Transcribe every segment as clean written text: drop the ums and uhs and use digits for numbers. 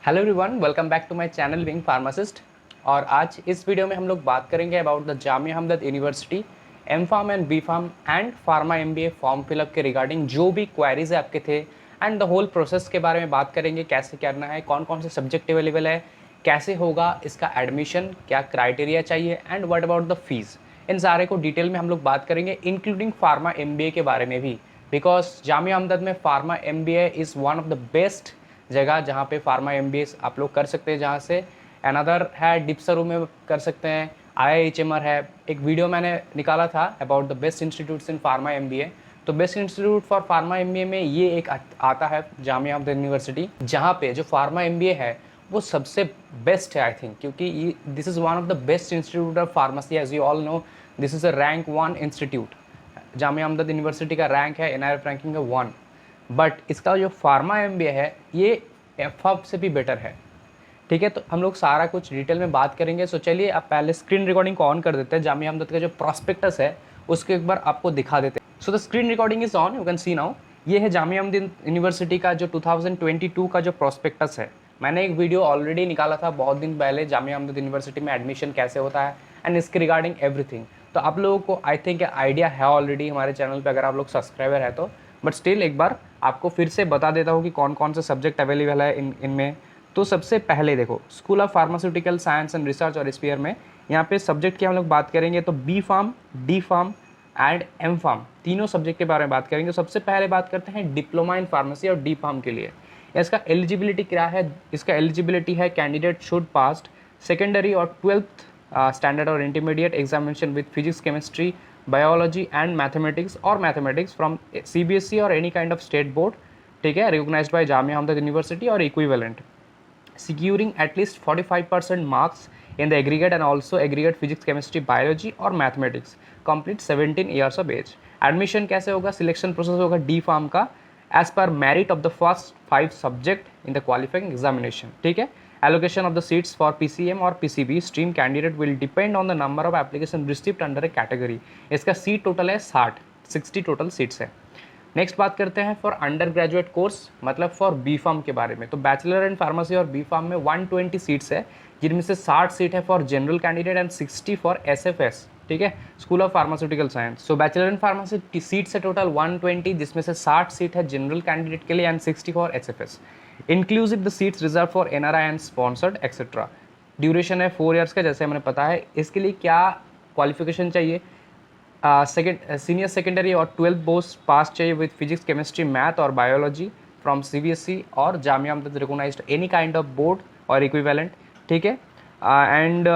Hello everyone, welcome back to my channel wing pharmacist. और आज इस वीडियो में हम लोग बात करेंगे about the Jamia Hamdard university M pharm and B pharm and pharma MBA form fill up के रिगार्डिंग जो भी क्वेरीज आपके थे एंड द होल प्रोसेस के बारे में बात करेंगे। कैसे करना है, कौन कौन से सब्जेक्ट अवेलेबल है, कैसे होगा इसका एडमिशन, क्या क्राइटेरिया चाहिए and what about the fees. इन सारे को डिटेल में हम लोग बात करेंगे, इंक्लूडिंग फार्मा एमबीए के बारे में भी, बिकॉज जामिया हमदर्द में pharma MBA is one of the best जगह जहाँ पे फार्मा एमबीए आप लोग कर सकते हैं। जहाँ से अनदर है डिप्सरू में कर सकते हैं, IIHMR है। एक वीडियो मैंने निकाला था about the best institutes in pharma MBA, तो best institute for pharma MBA में ये एक आता है जामिया हमदर्द यूनिवर्सिटी, जहाँ पे जो फार्मा एमबीए है वो सबसे बेस्ट है आई थिंक, क्योंकि this is one of the best institute of pharmacy. As you all know, this is a rank 1 institute. Jamia Hamdard university का रैंक है NIRF रैंकिंग है 1, बट इसका जो फार्मा एमबीए है ये एफअब से भी बेटर है। ठीक है, तो हम लोग सारा कुछ डिटेल में बात करेंगे। सो चलिए आप पहले स्क्रीन रिकॉर्डिंग को ऑन कर देते हैं। जामिया हमदर्द का जो प्रॉस्पेक्टस है उसको एक बार आपको दिखा देते हैं। So the screen recording is on, you can see now. ये है जामिया हमदर्द यूनिवर्सिटी का जो 2022 का जो प्रॉस्पेक्टस है। मैंने एक वीडियो ऑलरेडी निकाला था बहुत दिन पहले, जामिया हमदर्द यूनिवर्सिटी में एडमिशन कैसे होता है एंड इसके रिगार्डिंग एवरीथिंग। तो आप लोगों को आई थिंक आइडिया है ऑलरेडी हमारे चैनल पे, अगर आप लोग सब्सक्राइबर है तो, बट स्टिल एक बार आपको फिर से बता देता हूँ कि कौन कौन से सब्जेक्ट अवेलेबल है इनमें। तो सबसे पहले देखो, school of pharmaceutical science and research और स्पीयर में यहाँ पे सब्जेक्ट की हम लोग बात करेंगे तो B pharm, D pharm and M pharm, तीनों सब्जेक्ट के बारे में बात करेंगे। सबसे पहले बात करते हैं डिप्लोमा इन फार्मेसी और डी फार्म के लिए। इसका एलिजिबिलिटी क्या है? इसका एलिजिबिलिटी है कैंडिडेट शुड पास्ट सेकेंडरी और 12th स्टैंडर्ड और intermediate examination with physics, chemistry, biology and mathematics और मैथमेटिक्स फ्रॉम CBSE और any kind of state board, ठीक है, recognised bye Jamia Hamdard university और equivalent, securing at least 45% marks in the aggregate and also aggregate physics, chemistry, biology और mathematics, complete 17 years of age। Admission कैसे होगा? Selection process होगा D pharm का as पर merit of the first 5 subject in the qualifying examination, ठीक है। Allocation of the seats for PCM और PCB stream candidate will depend on the number of application received under a category. इसका seat total है 60 total seats है। Next बात करते हैं for undergraduate course, मतलब फॉर बी फार्म के बारे में। तो बैचलर इन फार्मेसी और बी फार्म में 120 सीट्स है, जिनमें से 60 सीट है for general candidate and 60 for SFS, ठीक है, school of pharmaceutical science. So bachelor in pharmacy seats है टोटल 120, जिसमें से 60 सीट है जनरल कैंडिडेट के लिए and 60 for SFS, inclusive the seats reserve for NRI and sponsored etcetera. Duration है 4 years का, जैसे हमें पता है। इसके लिए क्या क्वालिफिकेशन चाहिए? सीनियर सेकेंडरी और 12th बोर्ड पास चाहिए विद फिजिक्स, केमिस्ट्री, मैथ और बायोलॉजी फ्रॉम CBSE और Jamia Hamdard recognised any kind of board और इक्विवेलेंट, ठीक है। एंड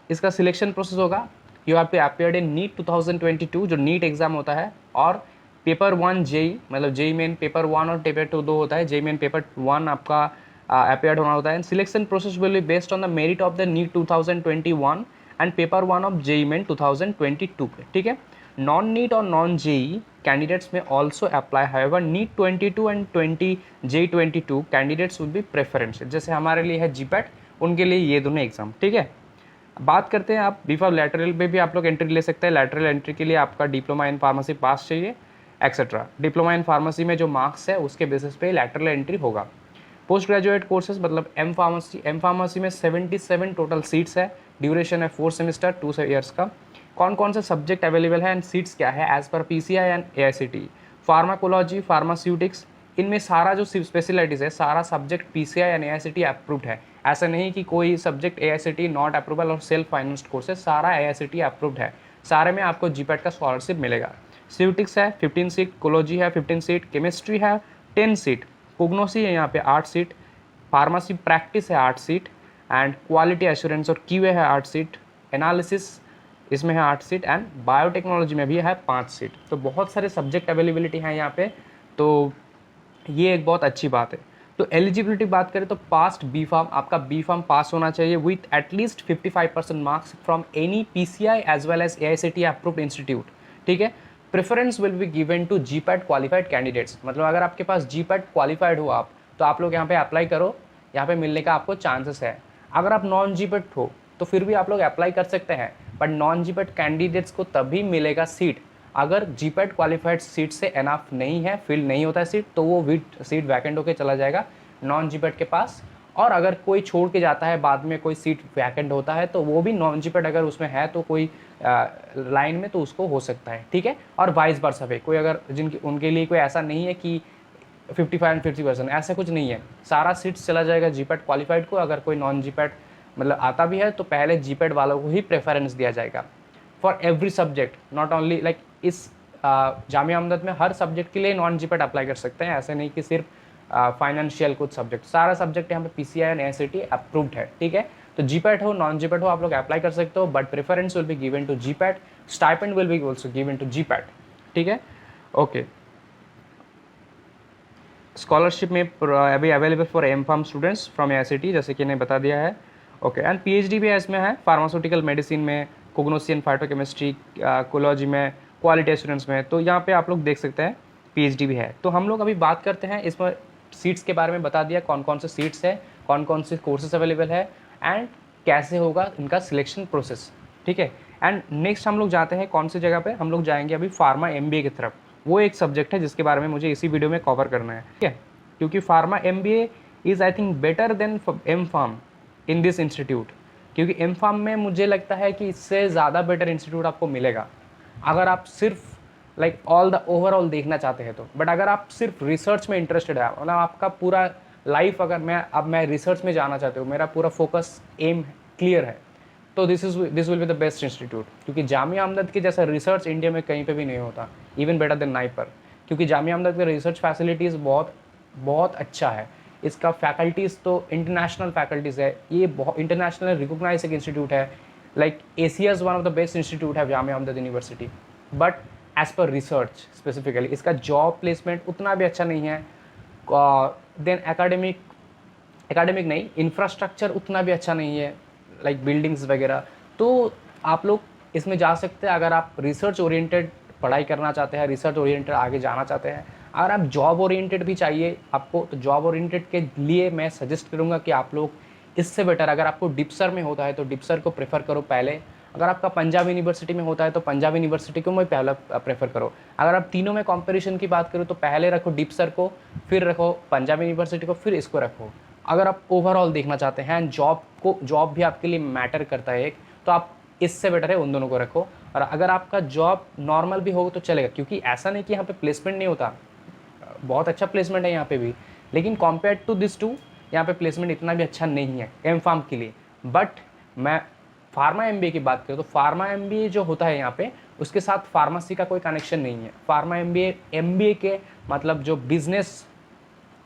इसका सिलेक्शन प्रोसेस होगा, you have to appeared in NEET 2022, जो नीट एग्जाम होता है, और पेपर 1 JEE, मतलब JEE मेन पेपर 1 और पेपर 2 होता है। JEE मेन पेपर 1 आपका अपीयर्ड होना होता है। Selection process will be based on the merit of the NEET 2021 and paper 1 of JEE main 2022 पे, ठीक है। नॉन नीट और non JEE candidates may also apply, however NEET 22 and JEE 22 candidates will be preference, जैसे हमारे लिए है GPAT, उनके लिए ये दोनों एग्जाम, ठीक है। बात करते हैं आप बी फार्म लैटरल में भी आप लोग एंट्री ले सकते हैं। लैटरल एंट्री के लिए आपका डिप्लोमा इन फार्मेसी पास चाहिए एक्सेट्रा। डिप्लोमा इन फार्मेसी में जो मार्क्स है उसके बेसिस पे लैटरल एंट्री होगा। पोस्ट ग्रेजुएट कोर्सेज मतलब एम फार्मेसी में 77 टोटल सीट्स है। ड्यूरेशन है 4 सेमेस्टर 2 ईयर्स का। कौन कौन से सब्जेक्ट अवेलेबल है एंड सीट्स क्या है एज पर PCI and AICTE? Pharmacology, pharmaceutics, इनमें सारा जो स्पेशलिटीज़ है, सारा subject PCI and AICTE approved है। ऐसा नहीं कि कोई सब्जेक्ट AICTE नॉट अप्रूवल और सेल्फ फाइनेंस्ड कोर्सेज, सारा AICTE अप्रूव्ड है। सारे में आपको GPAT का स्कॉलरशिप मिलेगा। स्यूटिक्स है 15 सीट, कोलॉजी है 15 सीट, केमिस्ट्री है 10 सीट, कोग्नोसी है यहाँ पे 8 सीट, फार्मेसी प्रैक्टिस है 8 सीट एंड क्वालिटी एश्योरेंस और QA है 8 सीट, एनालिसिस इसमें है 8 सीट एंड बायोटेक्नोलॉजी में भी है 5 सीट। तो बहुत सारे सब्जेक्ट अवेलेबिलिटी हैं यहाँ पे, तो ये एक बहुत अच्छी बात है। तो एलिजिबिलिटी बात करें तो पास्ट बी फार्म, आपका बी फार्म पास होना चाहिए with at least 55% marks from any PCI as well as AICTE approved institute, ठीक है। Preference will be given to GPAT qualified candidates, मतलब अगर आपके पास GPAT क्वालिफाइड हो आप, तो आप लोग यहाँ पे अप्लाई करो, यहाँ पे मिलने का आपको चांसेस है। अगर आप नॉन GPAT हो तो फिर भी आप लोग अप्लाई कर सकते हैं, बट नॉन GPAT कैंडिडेट्स को तभी मिलेगा सीट अगर GPAT क्वालिफाइड सीट से एनफ नहीं है, फिल नहीं होता है सीट, तो वो सीट वैकेंट होकर चला जाएगा नॉन GPAT के पास। और अगर कोई छोड़ के जाता है बाद में, कोई सीट वैकेंट होता है, तो वो भी नॉन जीपैट अगर उसमें है तो कोई लाइन में, तो उसको हो सकता है, ठीक है। और वाइस वर्सा वे, कोई अगर जिनके उनके लिए कोई ऐसा नहीं है कि 55 एंड 50%, ऐसा कुछ नहीं है, सारा सीट्स चला जाएगा जीपैट क्वालिफाइड को। अगर कोई नॉन जीपैट मतलब आता भी है तो पहले जीपैट वालों को ही प्रेफरेंस दिया जाएगा for every subject, not only like इस जामिया अहमद में हर सब्जेक्ट के लिए नॉन जीपैट अप्लाई कर सकते हैं, ऐसे नहीं कि सिर्फ फाइनेंशियल कुछ सब्जेक्ट, सारा सब्जेक्ट यहाँ पे पीसीआई एंड एसएटी अप्रूव्ड है, ठीक है। तो जीपैट हो नॉन जीपैट हो आप लोग अप्लाई कर सकते हो, but preference will be given to GPAT, stipend will be also given to GPAT, ठीक है। ओके, स्कॉलरशिप में अभी available for M pharm students from SAT, जैसे कि इन्हें बता दिया है। ओके, एंड पीएचडी भी इसमें है, फार्मास्यूटिकल मेडिसिन में, कोग्नोसियन फाइटोकेमिस्ट्री, कोलॉजी में, क्वालिटी एश्योरेंस में, तो यहाँ पे आप लोग देख सकते हैं पीएचडी भी है। तो हम लोग अभी बात करते हैं इसमें सीट्स के बारे में, बता दिया कौन कौन से सीट्स है, कौन कौन से कोर्सेज अवेलेबल है एंड कैसे होगा इनका सिलेक्शन प्रोसेस, ठीक है। एंड नेक्स्ट हम लोग जाते हैं कौन सी जगह पे, हम लोग जाएंगे अभी फार्मा एमबीए की तरफ। वो एक सब्जेक्ट है जिसके बारे में मुझे इसी वीडियो में कवर करना है, ठीक है, क्योंकि pharma MBA is I think better than M pharm in this institute, क्योंकि एम फार्म में मुझे लगता है कि इससे ज़्यादा बेटर इंस्टीट्यूट आपको मिलेगा अगर आप सिर्फ लाइक ऑल द ओवरऑल देखना चाहते हैं तो। बट अगर आप सिर्फ रिसर्च में इंटरेस्टेड है, मतलब आपका पूरा लाइफ अगर मैं रिसर्च में जाना चाहती हूँ, मेरा पूरा फोकस एम क्लियर है, तो this will be the best institute, क्योंकि जामिया अहमद के जैसा रिसर्च इंडिया में कहीं पे भी नहीं होता, इवन बेटर देन नाइपर, क्योंकि जामिया अहमद के रिसर्च फैसिलिटीज़ बहुत अच्छा है। इसका फैकल्टीज़ तो इंटरनेशनल फैकल्टीज़ है, ये बहुत इंटरनेशनल रिकोगनाइज एक इंस्टीट्यूट है, like Asia's one of the best institute है Jamia Hamdard university. But as per research specifically इसका जॉब प्लेसमेंट उतना भी अच्छा नहीं है, देन एकेडमिक नहीं, इंफ्रास्ट्रक्चर उतना भी अच्छा नहीं है, लाइक बिल्डिंग्स वगैरह। तो आप लोग इसमें जा सकते हैं अगर आप रिसर्च ओरिएंटेड पढ़ाई करना चाहते हैं, रिसर्च ओरिएंटेड आगे जाना चाहते हैं। अगर आप जॉब ओरिएंटेड भी चाहिए आपको, तो जॉब ओरिएंटेड के लिए मैं सजेस्ट करूँगा कि आप लोग इससे बेटर, अगर आपको डिप्सर में होता है तो डिप्सर को प्रेफर करो पहले, अगर आपका पंजाब यूनिवर्सिटी में होता है तो पंजाब यूनिवर्सिटी को मैं पहला प्रेफर करो। अगर आप तीनों में कंपटीशन की बात करो तो पहले रखो डिप्सर को, फिर रखो पंजाब यूनिवर्सिटी को, फिर इसको रखो। अगर आप ओवरऑल देखना चाहते हैं जॉब भी आपके लिए मैटर करता है एक, तो आप इससे बेटर है उन दोनों को रखो। और अगर आपका जॉब नॉर्मल भी हो तो चलेगा, क्योंकि ऐसा नहीं कि यहाँ पे प्लेसमेंट नहीं होता, बहुत अच्छा प्लेसमेंट है यहाँ पे भी, लेकिन कॉम्पेयर टू दिस टू यहाँ पे प्लेसमेंट इतना भी अच्छा नहीं है एम फार्म के लिए। बट मैं फार्मा एमबीए की बात करूँ तो फार्मा एमबीए जो होता है यहाँ पे, उसके साथ फार्मेसी का कोई कनेक्शन नहीं है। फार्मा एमबीए के मतलब जो बिजनेस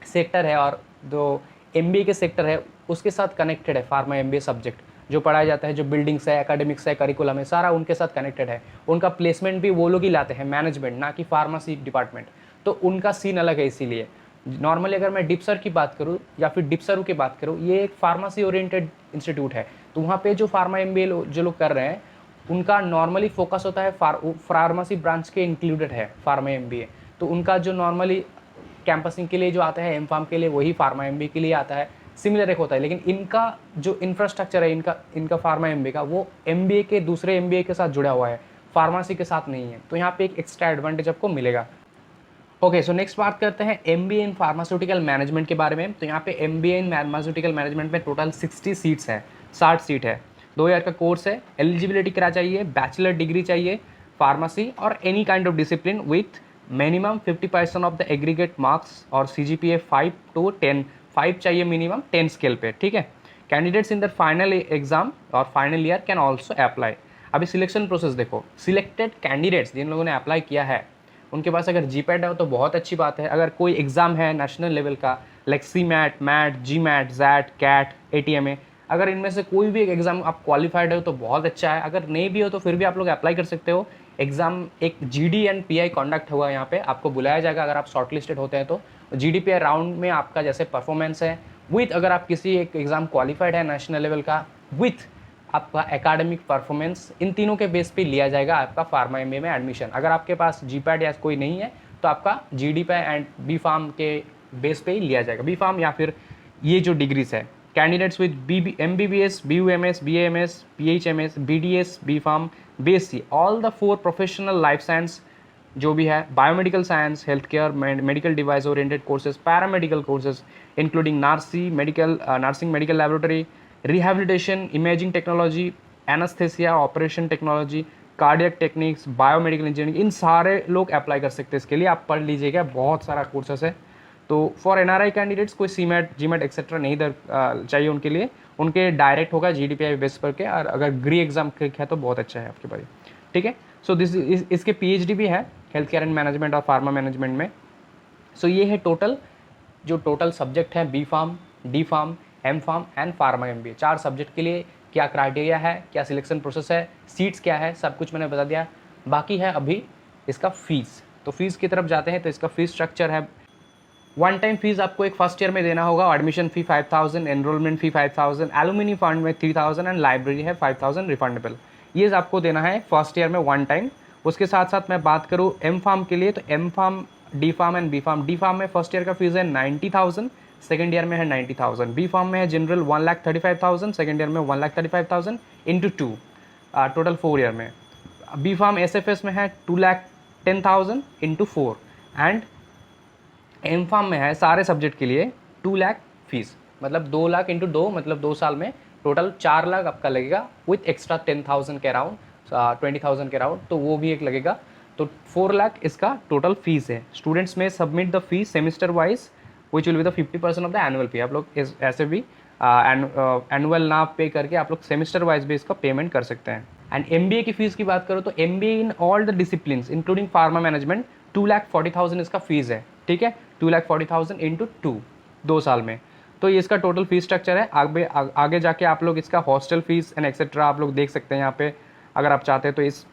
सेक्टर है और जो एमबीए के सेक्टर है उसके साथ कनेक्टेड है। फार्मा एमबीए सब्जेक्ट जो पढ़ाया जाता है, जो बिल्डिंग्स है, एकेडमिक्स है, करिकुलम है, सारा उनके साथ कनेक्टेड है। उनका प्लेसमेंट भी वो लोग ही लाते हैं, मैनेजमेंट, ना कि फार्मेसी डिपार्टमेंट। तो उनका सीन अलग है। इसीलिए नॉर्मली अगर मैं डिप्सर की बात करूँ या फिर डिप्सरू की बात करूँ, ये एक फार्मेसी ओरिएंटेड इंस्टीट्यूट है। तो वहाँ पे जो फार्मा एमबीए जो लोग कर रहे हैं उनका नॉर्मली फोकस होता है फार्मेसी ब्रांच के इंक्लूडेड है फार्मा एमबीए। तो उनका जो नॉर्मली कैंपसिंग के लिए जो आता है एम फार्म के लिए, वही फार्मा एमबीए के लिए आता है, सिमिलर एक होता है। लेकिन इनका जो इंफ्रास्ट्रक्चर है इनका फार्मा एमबीए का, वो एमबीए के दूसरे एमबीए के साथ जुड़ा हुआ है, फार्मेसी के साथ नहीं है। तो यहाँ पे एक एक्स्ट्रा एडवांटेज आपको मिलेगा। ओके, सो नेक्स्ट बात करते हैं एमबीए इन फार्मास्यूटिकल मैनेजमेंट के बारे में। तो यहाँ पे एमबीए इन फार्मास्यूटिकल मैनेजमेंट में टोटल 60 सीट्स है, 60 सीट है। 2 ईयर का कोर्स है। एलिजिबिलिटी क्या चाहिए? बैचलर डिग्री चाहिए फार्मेसी और any kind of discipline with minimum 50% of the aggregate marks और CGPA 5 to 10, 5 चाहिए मिनिमम 10 स्केल पे, ठीक है। Candidates in the final exam और final year can also apply. अभी सिलेक्शन प्रोसेस देखो, सिलेक्टेड कैंडिडेट्स जिन लोगों ने अप्लाई किया है उनके पास अगर जीपैट है तो बहुत अच्छी बात है। अगर कोई एग्ज़ाम है नेशनल लेवल का, like CMAT, MAT, GMAT, ZAT, CAT, ATMA, अगर इनमें से कोई भी एक एग्ज़ाम आप क्वालिफाइड हो तो बहुत अच्छा है। अगर नहीं भी हो तो फिर भी आप लोग अप्लाई कर सकते हो। एग्ज़ाम एक GD एंड PI कॉन्डक्ट हुआ, यहाँ पे आपको बुलाया जाएगा अगर आप शॉर्टलिस्टेड होते हैं तो। GD PI राउंड में आपका जैसे परफॉर्मेंस है विथ, अगर आप किसी एक एग्ज़ाम क्वालिफाइड है नेशनल लेवल का, विथ आपका एकेडमिक परफॉर्मेंस, इन तीनों के बेस पे लिया जाएगा आपका फार्मा एमबीए में एडमिशन। अगर आपके पास जीपैट या कोई नहीं है तो आपका GD PI and B pharm के बेस पे ही लिया जाएगा, बी फार्म या फिर ये जो डिग्रीज है। Candidates with MBBS, BUMS, BAMS, PHMS, BDS, B Farm, BSc, all the 4 professional life science जो भी है, biomedical science, health care, medical device oriented courses, paramedical courses including nursing, medical laboratory, rehabilitation, imaging technology, anaesthesia, operation technology, cardiac techniques, biomedical engineering, इन सारे लोग apply कर सकते हैं इसके लिए। आप पढ़ लीजिएगा, बहुत सारा कोर्सेस है। तो फॉर एनआरआई कैंडिडेट्स कोई सीमेट, जीमेट एक्सेट्रा नहीं चाहिए उनके लिए, उनके डायरेक्ट होगा जीडीपीआई बेस पर के, और अगर ग्री एग्जाम क्लिक है तो बहुत अच्छा है आपके पास, ठीक है। सो इसके पीएचडी भी है हेल्थ केयर एंड मैनेजमेंट और फार्मा मैनेजमेंट में। सो ये है टोटल सब्जेक्ट है, B pharm, D pharm, M pharm and pharma MBA. 4 subject के लिए क्या क्राइटेरिया है, क्या सिलेक्शन प्रोसेस है, सीट्स क्या है, सब कुछ मैंने बता दिया। बाकी है अभी इसका फीस। तो फीस की तरफ जाते हैं। तो इसका फीस स्ट्रक्चर है, वन टाइम फीस आपको एक फर्स्ट ईयर में देना होगा, एडमिशन फी 5000, एनरोलमेंट फी 5000, एलुमिनी फंड में 3000 एंड लाइब्रेरी है 5000 रिफंडेबल। ये आपको देना है फर्स्ट ईयर में वन टाइम। उसके साथ साथ मैं बात करूँ एम फार्म के लिए, तो M pharm, D pharm and B pharm. D pharm में फर्स्ट ईयर का फीस है 90000, सेकेंड ईयर में है 90000। बी फार्म में है जनरल 1,35,000, सेकेंड ईयर में 1,35,000 इंटू 2, टोटल 4 ईयर में। B pharm S F S में है 2,10,000 इंटू 4, एंड एम फार्म में है सारे सब्जेक्ट के लिए 2 लाख फीस, मतलब 2 लाख इंटू 2, मतलब 2 साल में टोटल 4 लाख आपका लगेगा, विथ एक्स्ट्रा 10,000 के अराउंड, 20,000 के अराउंड, तो वो भी एक लगेगा। तो 4 लाख इसका टोटल फीस है। स्टूडेंट्स में submit the fees semester wise which will be the 50% of the annual फी। आप लोग ऐसे भी एनुअल ना पे करके आप लोग सेमिस्टर वाइज भी इसका पेमेंट कर सकते हैं। एंड एमबीए की फीस की बात करो तो MBA in all the discipline including pharma management 2,40,000 इसका फीस है, ठीक है। 2,40,000 इंटू 2 साल में। तो ये इसका टोटल फीस स्ट्रक्चर है। आगे जाके आप लोग इसका हॉस्टल फीस एंड एक्सेट्रा आप लोग देख सकते हैं यहाँ पे, अगर आप चाहते हैं तो। इस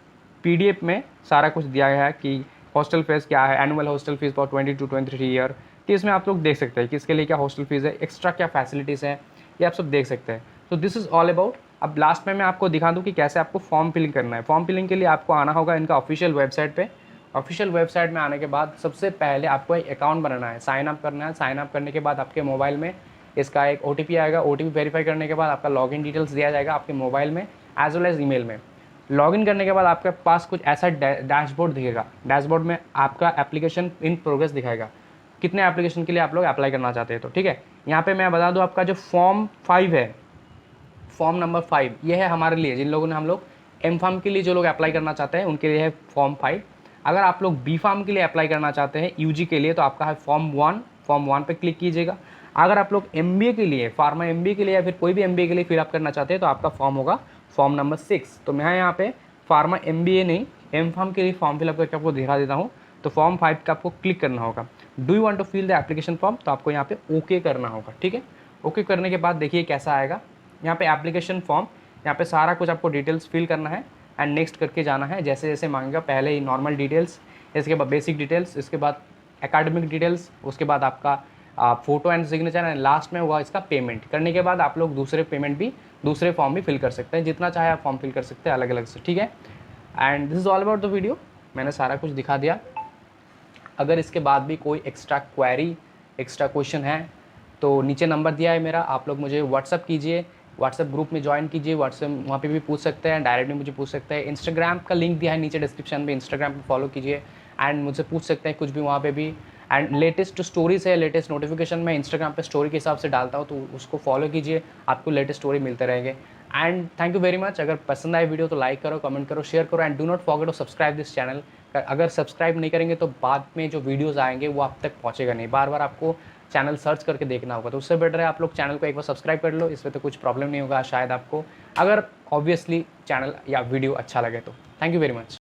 पीडीएफ में सारा कुछ दिया गया है कि हॉस्टल फीस क्या है, annual hostel fees for 20 to 23 year, तो इसमें आप लोग देख सकते हैं कि इसके लिए क्या हॉस्टल फीस है, एक्स्ट्रा क्या फैसिलिटीज़ हैं, ये आप सब देख सकते हैं। तो दिस इज़ ऑल अबाउट। अब लास्ट में मैं आपको दिखा दूँ कि कैसे आपको फॉर्म फिलिंग करना है। फॉर्म फिलिंग के लिए आपको आना होगा इनका ऑफिशियल वेबसाइट पे। ऑफिशियल वेबसाइट में आने के बाद सबसे पहले आपको एक अकाउंट बनाना है, साइन अप करना है। साइन अप करने के बाद आपके मोबाइल में इसका एक ओटीपी आएगा। ओटीपी वेरीफाई करने के बाद आपका लॉगिन डिटेल्स दिया जाएगा आपके मोबाइल में एज वेल एज ईमेल में। लॉगिन करने के बाद आपके पास कुछ ऐसा डैशबोर्ड दिखेगा। डैशबोर्ड में आपका एप्लीकेशन इन प्रोग्रेस दिखाएगा, कितने एप्लीकेशन के लिए आप लोग अप्लाई करना चाहते हैं। तो ठीक है, यहाँ पे मैं बता दूँ आपका जो फॉर्म 5 है, फॉर्म नंबर 5, ये है हमारे लिए, जिन लोगों ने हम लोग एम फार्म के लिए जो लोग अप्लाई करना चाहते हैं उनके लिए है फॉर्म 5। अगर आप लोग बी फार्म के लिए अप्लाई करना चाहते हैं यूजी के लिए तो आपका है फॉर्म 1। फॉर्म 1 पे क्लिक कीजिएगा। अगर आप लोग एमबीए के लिए, फार्मा एमबीए के लिए या फिर कोई भी एमबीए के लिए फिलअप करना चाहते हैं तो आपका फॉर्म होगा फॉर्म नंबर 6। तो मैं यहाँ पे फार्मा एमबीए नहीं, एम फार्म के लिए फॉर्म फिलअप करके आपको दिखा देता हूँ। तो फॉर्म 5 का आपको क्लिक करना होगा। Do you want to fill the application form, तो आपको यहाँ पे ओके करना होगा, ठीक है। ओके करने के बाद देखिए कैसा आएगा। यहाँ पे एप्लीकेशन फॉर्म, यहाँ पे सारा कुछ आपको डिटेल्स फिल करना है एंड नेक्स्ट करके जाना है। जैसे जैसे मांगेगा, पहले ही नॉर्मल डिटेल्स, इसके बाद बेसिक डिटेल्स, इसके बाद एकेडमिक डिटेल्स, उसके बाद आपका photo and signature, and last में हुआ इसका पेमेंट। करने के बाद आप लोग दूसरे पेमेंट भी, दूसरे फॉर्म भी फिल कर सकते हैं, जितना चाहे आप फॉर्म फिल कर सकते हैं अलग अलग से, ठीक है। And this is all about the video. मैंने सारा कुछ दिखा दिया। अगर इसके बाद भी कोई एक्स्ट्रा क्वेरी, एक्स्ट्रा क्वेश्चन है तो नीचे नंबर दिया है मेरा, आप लोग मुझे व्हाट्सअप कीजिए, व्हाट्सएप ग्रुप में ज्वाइन कीजिए। व्हाट्सएप वहाँ पे भी पूछ सकते हैं, डायरेक्टली मुझे पूछ सकते हैं। इंस्टाग्राम का लिंक दिया है नीचे डिस्क्रिप्शन में, इंस्टाग्राम पे फॉलो कीजिए एंड मुझसे पूछ सकते हैं कुछ भी वहाँ पे भी। एंड लेटेस्ट स्टोरीज है, लेटेस्ट नोटिफिकेशन मैं इंस्टाग्राम पे स्टोरी के हिसाब से डालता हूँ, तो उसको फॉलो कीजिए, आपको लेटेस्ट स्टोरी मिलते रहेंगे। And thank you very much. अगर पसंद आए वीडियो तो लाइक करो, कमेंट करो, शेयर करो, and do not forget to subscribe this channel. अगर सब्सक्राइब नहीं करेंगे तो बाद में जो वीडियोज़ आएंगे वो आप तक पहुँचेगा नहीं, बार बार आपको चैनल सर्च करके देखना होगा। तो उससे बेटर है आप लोग चैनल को एक बार सब्सक्राइब कर लो, इसमें तो कुछ प्रॉब्लम नहीं होगा शायद आपको, अगर ऑब्वियसली चैनल या वीडियो अच्छा लगे तो। Thank you very much.